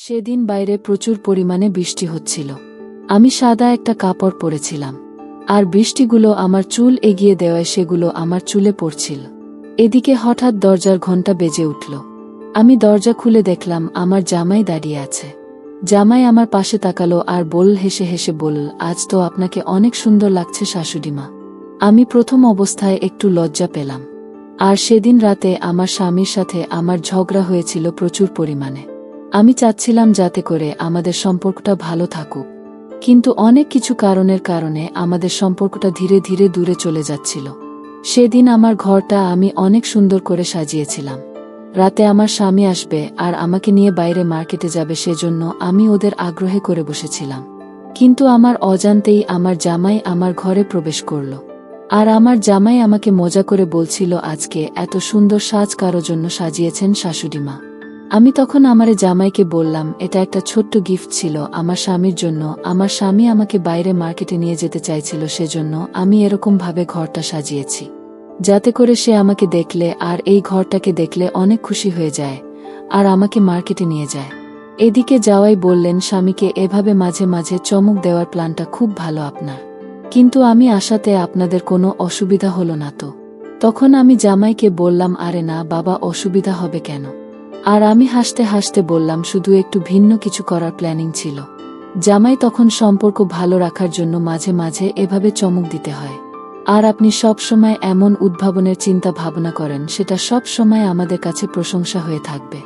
সেদিন বাইরে প্রচুর পরিমাণে বৃষ্টি হচ্ছিল। আমি সাদা একটা কাপড় পরেছিলাম, আর বৃষ্টিগুলো আমার চুল এগিয়ে দেওয়ায় সেগুলো আমার চুলে পড়ছিল। এদিকে হঠাৎ দরজার ঘণ্টা বেজে উঠল। আমি দরজা খুলে দেখলাম আমার জামাই দাঁড়িয়ে আছে। জামাই আমার পাশে তাকালো আর হেসে হেসে বলল, আজ তো আপনাকে অনেক সুন্দর লাগছে শাশুড়িমা। আমি প্রথম অবস্থায় একটু লজ্জা পেলাম। আর সেদিন রাতে আমার স্বামীর সাথে আমার ঝগড়া হয়েছিল প্রচুর পরিমাণে। আমি চাচ্ছিলাম যাতে করে আমাদের সম্পর্কটা ভালো থাকুক, কিন্তু অনেক কিছু কারণের কারণে আমাদের সম্পর্কটা ধীরে ধীরে দূরে চলে যাচ্ছিল। সেদিন আমার ঘরটা আমি অনেক সুন্দর করে সাজিয়েছিলাম। রাতে আমার স্বামী আসবে আর আমাকে নিয়ে বাইরে মার্কেটে যাবে, সেজন্য আমি ওদের আগ্রহে করে বসেছিলাম। কিন্তু আমার অজান্তেই আমার জামাই আমার ঘরে প্রবেশ করল। আর আমার জামাই আমাকে মজা করে বলছিল, আজকে এত সুন্দর সাজ কারো জন্য সাজিয়েছেন শাশুড়িমা। আমি তখন আমার জামাইকে বললাম, এটা একটা ছোট্ট গিফট ছিল আমার স্বামীর জন্য। আমার স্বামী আমাকে বাইরে মার্কেটে নিয়ে যেতে চাইছিল, সেজন্য আমি এরকম ভাবে ঘরটা সাজিয়েছি, যাতে করে সে আমাকে দেখলে আর এই ঘরটাকে দেখলে অনেক খুশি হয়ে যায় আর আমাকে মার্কেটে নিয়ে যায়। এদিকে জামাই বললেন, স্বামীকে এভাবে মাঝে মাঝে চমক দেওয়ার প্ল্যানটা খুব ভালো আপনার, কিন্তু আমি আসাতে আপনাদের কোনো অসুবিধা হলো না তো? তখন আমি জামাইকে বললাম, আরে না বাবা, অসুবিধা হবে কেন? আর আমি হাসতে হাসতে বললাম, শুধু একটু ভিন্ন কিছু করার প্ল্যানিং ছিল। জামাই তখন, সম্পর্ক ভালো রাখার জন্য মাঝে মাঝে এভাবে চমক দিতে হয়। আর আপনি সব সময় এমন উদ্ভাবনের চিন্তা ভাবনা করেন, সেটা সব সময় আমাদের কাছে প্রশংসা হয়ে থাকবে।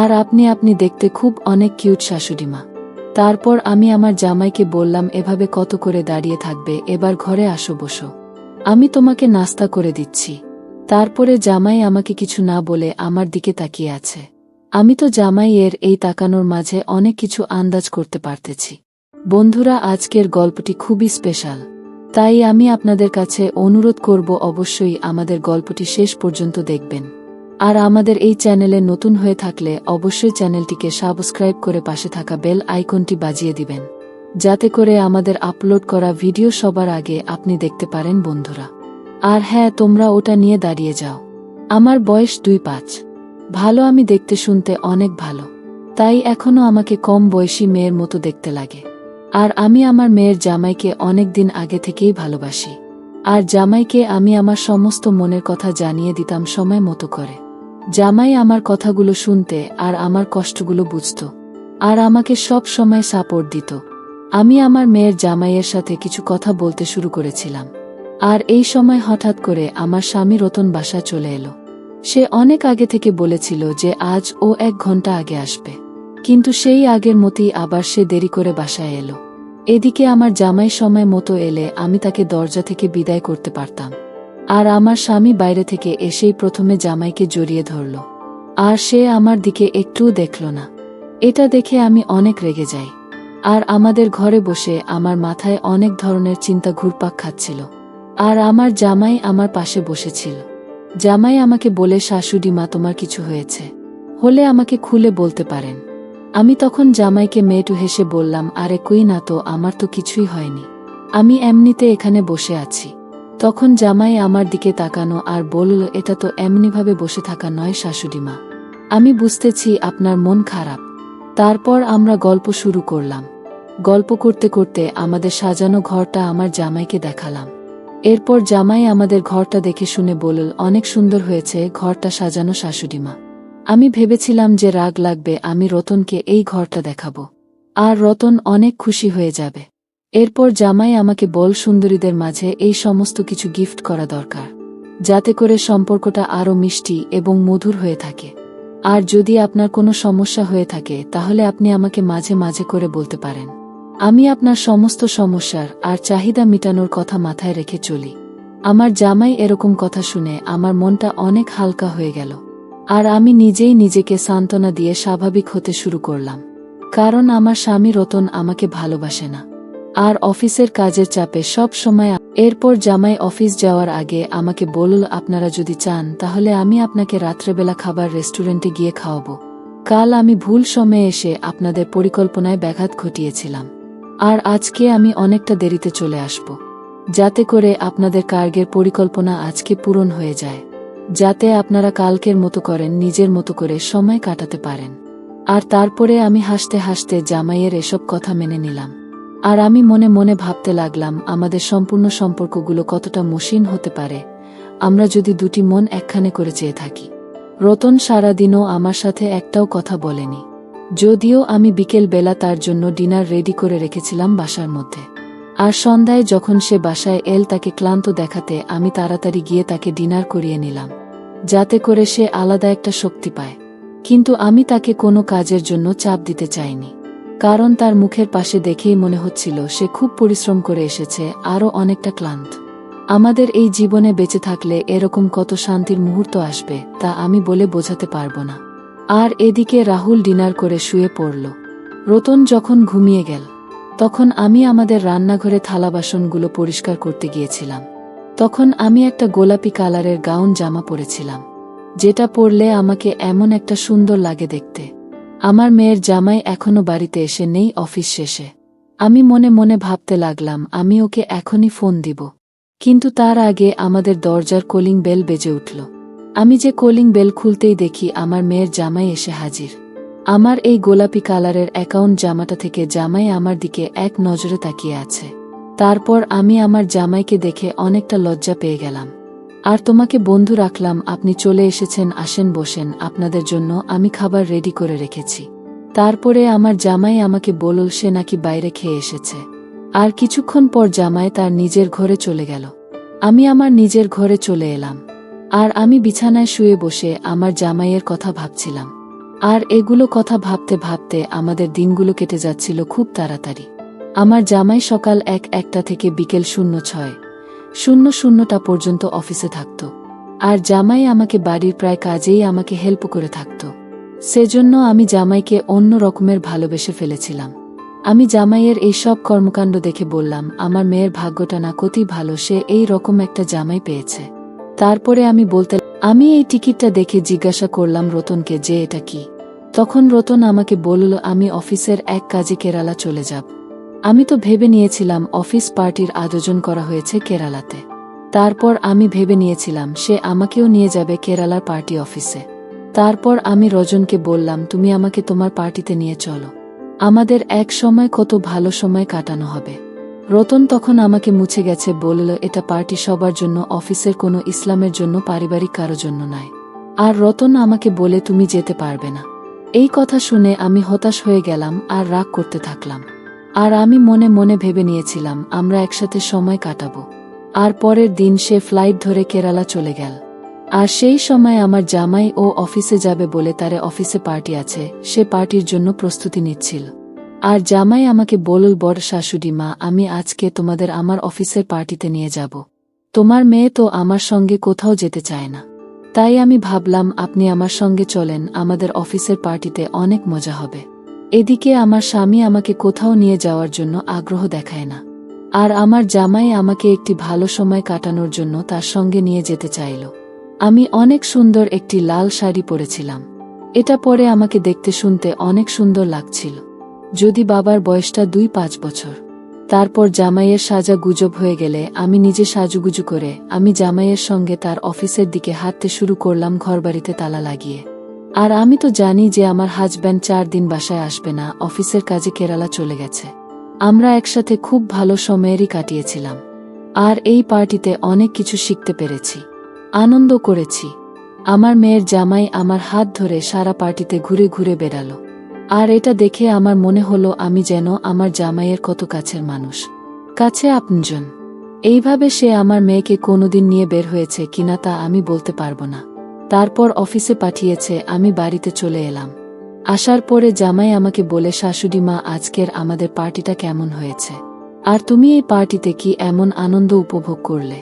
আর আপনি দেখতে খুব অনেক কিউট শাশুড়িমা। তারপর আমি আমার জামাইকে বললাম, এভাবে কত করে দাঁড়িয়ে থাকবে, এবার ঘরে আসো, বসো, আমি তোমাকে নাস্তা করে দিচ্ছি। তারপরে জামাই আমাকে কিছু না বলে আমার দিকে তাকিয়ে আছে। আমি তো জামাইয়ের এই তাকানোর মাঝে অনেক কিছু আন্দাজ করতে পারতেছি। বন্ধুরা, আজকের গল্পটি খুবই স্পেশাল, তাই আমি আপনাদের কাছে অনুরোধ করব, অবশ্যই আমাদের গল্পটি শেষ পর্যন্ত দেখবেন। আর আমাদের এই চ্যানেলে নতুন হয়ে থাকলে অবশ্যই চ্যানেলটিকে সাবস্ক্রাইব করে পাশে থাকা বেল আইকনটি বাজিয়ে দিবেন, যাতে করে আমাদের আপলোড করা ভিডিও সবার আগে আপনি দেখতে পারেন বন্ধুরা। আর হ্যাঁ, তোমরা ওটা নিয়ে দাঁড়িয়ে যাও। আমার বয়স 2-5। ভালো, আমি দেখতে শুনতে অনেক ভালো, তাই এখনো আমাকে কম বয়সী মেয়ের মতো দেখতে লাগে। আর আমি আমার মেয়ের জামাইকে অনেক দিন আগে থেকেই ভালোবাসি। আর জামাইকে আমি আমার সমস্ত মনের কথা জানিয়ে দিতাম সময় মতো করে। জামাই আমার কথাগুলো শুনতে আর আমার কষ্টগুলো বুঝত, আর আমাকে সব সময় সাপোর্ট দিত। আমি আমার মেয়ের জামাইয়ের সাথে কিছু কথা বলতে শুরু করেছিলাম। আর এই সময় হঠাৎ করে আমার স্বামী রতন বাসায় চলে এলো। সে অনেক আগে থেকে বলেছিল যে আজ ও 1 ঘন্টা আগে আসবে, কিন্তু সেই আগের মতোই আবার সে দেরি করে বাসায় এলো। এদিকে আমার জামাই সময় মতো এলে আমি তাকে দরজা থেকে বিদায় করতে পারতাম। আর আমার স্বামী বাইরে থেকে এসেই প্রথমে জামাইকে জড়িয়ে ধরল, আর সে আমার দিকে একটুও দেখল না। এটা দেখে আমি অনেক রেগে যাই। আর আমাদের ঘরে বসে আমার মাথায় অনেক ধরনের চিন্তা ঘুরপাক খাচ্ছিল। আর আমার জামাই আমার পাশে বসেছিল। জামাই আমাকে বলে, শাশুড়িমা, তোমার কিছু হয়েছে হলে আমাকে খুলে বলতে পারেন। আমি তখন জামাইকে মেয়েটু হেসে বললাম, আরে কই না তো, আমার তো কিছুই হয়নি, আমি এমনিতে এখানে বসে আছি। তখন জামাই আমার দিকে তাকানো আর বলল, এটা তো এমনিভাবে বসে থাকা নয় শাশুড়িমা, আমি বুঝতেছি আপনার মন খারাপ। তারপর আমরা গল্প শুরু করলাম। গল্প করতে করতে আমাদের সাজানো ঘরটা আমার জামাইকে দেখালাম। এরপর জামাই আমাদের ঘরটা দেখে শুনে বলল, অনেক সুন্দর হয়েছে ঘরটা সাজানো শাশুড়িমা। আমি ভেবেছিলাম যে রাগ লাগবে, আমি রতনকে এই ঘরটা দেখাবো, আর রতন অনেক খুশি হয়ে যাবে। এরপর জামাই আমাকে বল, সুন্দরীদের মাঝে এই সমস্ত কিছু গিফট করা দরকার, যাতে করে সম্পর্কটা আরও মিষ্টি এবং মধুর হয়ে থাকে। আর যদি আপনার কোনো সমস্যা হয়ে থাকে তাহলে আপনি আমাকে মাঝে মাঝে করে বলতে পারেন। আমি আপনার সমস্ত সমস্যার আর চাহিদা মিটানোর কথা মাথায় রেখে চলি। আমার জামাই এরকম কথা শুনে আমার মনটা অনেক হালকা হয়ে গেল। আর আমি নিজেই নিজেকে সান্ত্বনা দিয়ে স্বাভাবিক হতে শুরু করলাম, কারণ আমার স্বামী রতন আমাকে ভালোবাসে না, আর অফিসের কাজের চাপে সব সময়। এরপর জামাই অফিস যাওয়ার আগে আমাকে বলল, আপনারা যদি চান তাহলে আমি আপনাকে রাত্রেবেলা খাবার রেস্টুরেন্টে গিয়ে খাওয়াবো। কাল আমি ভুল সময়ে এসে আপনাদের পরিকল্পনায় ব্যাঘাত ঘটিয়েছিলাম, আর আজকে আমি অনেকটা দেরিতে চলে আসব, যাতে করে আপনাদের কার্গের পরিকল্পনা আজকে পূরণ হয়ে যায়, যাতে আপনারা কালকের মতো করেন নিজের মতো করে সময় কাটাতে পারেন। আর তারপরে আমি হাসতে হাসতে জামাইয়ের এসব কথা মেনে নিলাম। আর আমি মনে মনে ভাবতে লাগলাম আমাদের সম্পূর্ণ সম্পর্কগুলো কতটা মসৃণ হতে পারে আমরা যদি দুটি মন একখানে করে চেয়ে থাকি। রতন সারাদিনও আমার সাথে একটাও কথা বলেনি, যদিও আমি বিকেল বেলা তার জন্য ডিনার রেডি করে রেখেছিলাম বাসার মধ্যে। আর সন্ধ্যায় যখন সে বাসায় এল তাকে ক্লান্ত দেখাতে আমি তাড়াতাড়ি গিয়ে তাকে ডিনার করিয়ে নিলাম, যাতে করে সে আলাদা একটা শক্তি পায়। কিন্তু আমি তাকে কোনো কাজের জন্য চাপ দিতে চাইনি, কারণ তার মুখের পাশে দেখেই মনে হচ্ছিল সে খুব পরিশ্রম করে এসেছে, আরও অনেকটা ক্লান্ত। আমাদের এই জীবনে বেঁচে থাকলে এরকম কত শান্তির মুহূর্ত আসবে তা আমি বলে বোঝাতে পারবো না। আর এদিকে রাহুল ডিনার করে শুয়ে পড়ল। রতন যখন ঘুমিয়ে গেল তখন আমি আমাদের রান্নাঘরে থালা বাসনগুলো পরিষ্কার করতে গিয়েছিলাম। তখন আমি একটা গোলাপি কালারের গাউন জামা পরেছিলাম, যেটা পরলে আমাকে এমন একটা সুন্দর লাগে দেখতে। আমার মেয়ের জামাই এখনো বাড়িতে এসে নেই অফিস শেষে। আমি মনে মনে ভাবতে লাগলাম আমি ওকে এখনই ফোন দিব, কিন্তু তার আগে আমাদের দরজার কলিং বেল বেজে উঠল। আমি যে কলিং বেল খুলতেই দেখি আমার মেয়ের জামাই এসে হাজির। আমার এই গোলাপি কালারের অ্যাকাউন্ট জামাটা থেকে জামাই আমার দিকে এক নজরে তাকিয়ে আছে। তারপর আমি আমার জামাইকে দেখে অনেকটা লজ্জা পেয়ে গেলাম। আর তোমাকে বন্ধু রাখলাম, আপনি চলে এসেছেন, আসেন বসেন, আপনাদের জন্য আমি খাবার রেডি করে রেখেছি। তারপরে আমার জামাই আমাকে বলল সে নাকি বাইরে খেয়ে এসেছে। আর কিছুক্ষণ পর জামাই তার নিজের ঘরে চলে গেল। আমি আমার নিজের ঘরে চলে এলাম। আর আমি বিছানায় শুয়ে বসে আমার জামাইয়ের কথা ভাবছিলাম। আর এগুলো কথা ভাবতে ভাবতে আমাদের দিনগুলো কেটে যাচ্ছিল খুব তাড়াতাড়ি। আমার জামাই সকাল ১টা থেকে বিকেল ০৬:০০টা পর্যন্ত অফিসে থাকত। আর জামাই আমাকে বাড়ির প্রায় কাজেই আমাকে হেল্প করে থাকত। সেজন্য আমি জামাইকে অন্য রকমের ভালোবেসে ফেলেছিলাম। আমি জামাইয়ের এই সব কর্মকাণ্ড দেখে বললাম আমার মেয়ের ভাগ্যটা না কতই ভালো, সে এই রকম একটা জামাই পেয়েছে। তারপরে আমি এই টিকিটটা দেখে জিজ্ঞাসা করলাম রতনকে যে এটা কি। তখন রতন আমাকে বলল আমি অফিসের এক কাজে কেরালা চলে যাব। আমি তো ভেবে নিয়েছিলাম অফিস পার্টির আয়োজন করা হয়েছে কেরালাতে। তারপর আমি ভেবে নিয়েছিলাম সে আমাকেও নিয়ে যাবে কেরালার পার্টি অফিসে। তারপর আমি রজনকে বললাম তুমি আমাকে তোমার পার্টিতে নিয়ে চলো, আমাদের এক সময় কত ভালো সময় কাটানো হবে। রতন তখন আমাকে মুছে গেছে বলল এটা পার্টি সবার জন্য, অফিসের কোনো ইসলামের জন্য, পারিবারিক কারো জন্য নয়। আর রতন আমাকে বলে তুমি যেতে পারবে না। এই কথা শুনে আমি হতাশ হয়ে গেলাম আর রাগ করতে থাকলাম। আর আমি মনে মনে ভেবে নিয়েছিলাম আমরা একসাথে সময় কাটাবো। আর পরের দিন সে ফ্লাইট ধরে কেরালা চলে গেল। আর সেই সময় আমার জামাই ও অফিসে যাবে বলে তার অফিসে পার্টি আছে, সে পার্টির জন্য প্রস্তুতি নিচ্ছিল। আর জামাই আমাকে বলল বড় শাশুড়ি মা আমি আজকে তোমাদের আমার অফিসের পার্টিতে নিয়ে যাব। তোমার মেয়ে তো আমার সঙ্গে কোথাও যেতে চায় না, তাই আমি ভাবলাম আপনি আমার সঙ্গে চলেন, আমাদের অফিসের পার্টিতে অনেক মজা হবে। এদিকে আমার স্বামী আমাকে কোথাও নিয়ে যাওয়ার জন্য আগ্রহ দেখায় না। আর আমার জামাই আমাকে একটি ভালো সময় কাটানোর জন্য তার সঙ্গে নিয়ে যেতে চাইল। আমি অনেক সুন্দর একটি লাল শাড়ি পরেছিলাম। এটা পরে আমাকে দেখতে শুনতে অনেক সুন্দর লাগছিল, যদি বাবার বয়সটা ২-৫ বছর। তারপর জামাইয়ের সাজা গুজব হয়ে গেলে আমি নিজে সাজুগুজু করে আমি জামাইয়ের সঙ্গে তার অফিসের দিকে হাঁটতে শুরু করলাম, ঘরবাড়িতে তালা লাগিয়ে। আর আমি তো জানি যে আমার হাজব্যান্ড ৪ দিন বাসায় আসবে না, অফিসের কাজে কেরালা চলে গেছে। আমরা একসাথে খুব ভালো সময়েরই কাটিয়েছিলাম। আর এই পার্টিতে অনেক কিছু শিখতে পেরেছি, আনন্দ করেছি। আমার মেয়ের জামাই আমার হাত ধরে সারা পার্টিতে ঘুরে ঘুরে বেড়ালো। আর এটা দেখে আমার মনে হলো আমি যেন আমার জামাইয়ের কত কাছের মানুষ, কাছে আপনজন। এইভাবে সে আমার মেয়েকে কোনোদিন নিয়ে বের হয়েছে কিনা তা আমি বলতে পারবো না। তারপর অফিসে পাঠিয়েছে, আমি বাড়িতে চলে এলাম। আসার পরে জামাই আমাকে বলে শাশুড়ি মা আজকের আমাদের পার্টিটা কেমন হয়েছে, আর তুমি এই পার্টিতে কি এমন আনন্দ উপভোগ করলে।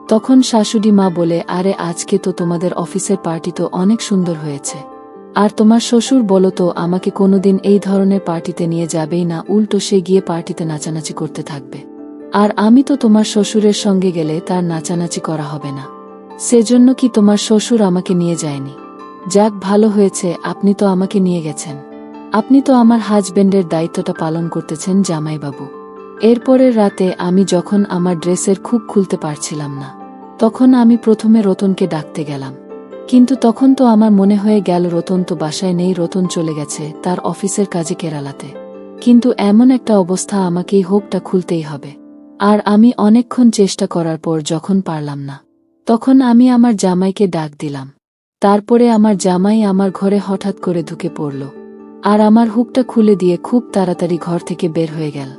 তখন শাশুড়ি মা বলে আরে আজকে তো তোমাদের অফিসের পার্টি তো অনেক সুন্দর হয়েছে। আর তোমার শ্বশুর বলো তো আমাকে কোনোদিন এই ধরনের পার্টিতে নিয়ে যাবেই না, উল্টো সে গিয়ে পার্টিতে নাচানাচি করতে থাকবে। আর আমি তো তোমার শ্বশুরের সঙ্গে গেলে তার নাচানাচি করা হবে না, সেজন্য কি তোমার শ্বশুর আমাকে নিয়ে যায়নি। যাক ভালো হয়েছে আপনি তো আমাকে নিয়ে গেছেন, আপনি তো আমার হাজবেন্ডের দায়িত্বটা পালন করতেছেন জামাইবাবু। এরপরের রাতে আমি যখন আমার ড্রেসের খুব খুলতে পারছিলাম না, তখন আমি প্রথমে রতনকে ডাকতে গেলাম। কিন্তু তখন তো আমার মনে হয়ে গেল রতন তো বাসায় নেই, রতন চলে গেছে তার অফিসের কাজে কেরালাতে। কিন্তু এমন একটা অবস্থা, আমাকেই হোকটা খুলতেই হবে। আর আমি অনেকক্ষণ চেষ্টা করার পর যখন পারলাম না, তখন আমি আমার জামাইকে ডাক দিলাম। তারপরে আমার জামাই আমার ঘরে হঠাৎ করে ঢুকে পড়ল আর আমার হুকটা খুলে দিয়ে খুব তাড়াতাড়ি ঘর থেকে বের হয়ে গেল।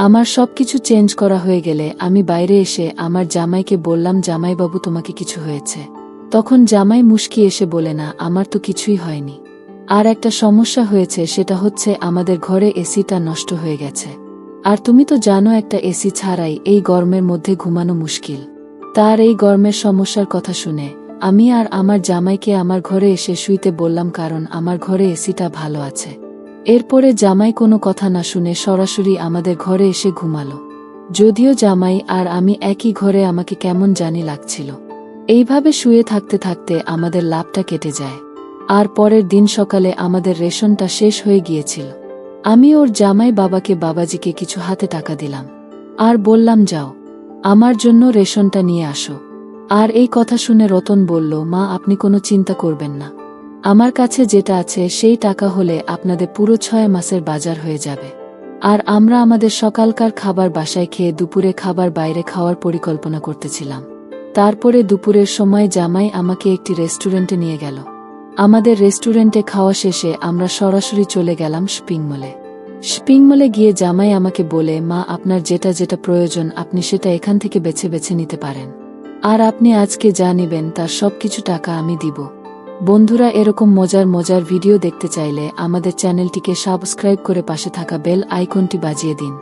আমার সবকিছু চেঞ্জ করা হয়ে গেলে আমি বাইরে এসে আমার জামাইকে বললাম, জামাইবাবু তোমাকে কিছু হয়েছে? তখন জামাই মুশকি এসে বলে, না আমার তো কিছুই হয়নি। আর একটা সমস্যা হয়েছে, সেটা হচ্ছে আমাদের ঘরে এসিটা নষ্ট হয়ে গেছে। আর তুমি তো জানো একটা এসি ছাড়াই এই গরমের মধ্যে ঘুমানো মুশকিল। তার এই গরমের সমস্যার কথা শুনে আমি আর আমার জামাইকে আমার ঘরে এসে শুইতে বললাম, কারণ আমার ঘরে এসিটা ভালো আছে। এরপরে জামাই কোনো কথা না শুনে সরাসরি আমাদের ঘরে এসে ঘুমালো। যদিও জামাই আর আমি একই ঘরে, আমাকে কেমন জানি লাগছিল। এইভাবে শুয়ে থাকতে থাকতে আমাদের লাভটা কেটে যায়। আর পরের দিন সকালে আমাদের রেশনটা শেষ হয়ে গিয়েছিল। আমি ওর জামাই বাবাকে বাবাজিকে কিছু হাতে টাকা দিলাম আর বললাম, যাও আমার জন্য রেশনটা নিয়ে আসো। আর এই কথা শুনে রতন বলল, মা আপনি কোনো চিন্তা করবেন না, আমার কাছে যেটা আছে সেই টাকা হলে আপনাদের পুরো 6 মাসের বাজার হয়ে যাবে। আর আমরা আমাদের সকালকার খাবার বাসায় খেয়ে দুপুরে খাবার বাইরে খাওয়ার পরিকল্পনা করতেছিলাম। তারপরে দুপুরের সময় জামাই আমাকে একটি রেস্টুরেন্টে নিয়ে গেল। আমাদের রেস্টুরেন্টে খাওয়া শেষে আমরা সরাসরি চলে গেলাম শপিং মলে। শপিং মলে গিয়ে জামাই আমাকে বলে, মা আপনার যেটা যেটা প্রয়োজন আপনি সেটা এখান থেকে বেছে বেছে নিতে পারেন। আর আপনি আজকে যা নিবেন তার সবকিছু টাকা আমি দিব। বন্ধুরা, এরকম মজার মজার ভিডিও দেখতে চাইলে আমাদের চ্যানেলটিকে সাবস্ক্রাইব করে পাশে থাকা বেল আইকনটি বাজিয়ে দিন।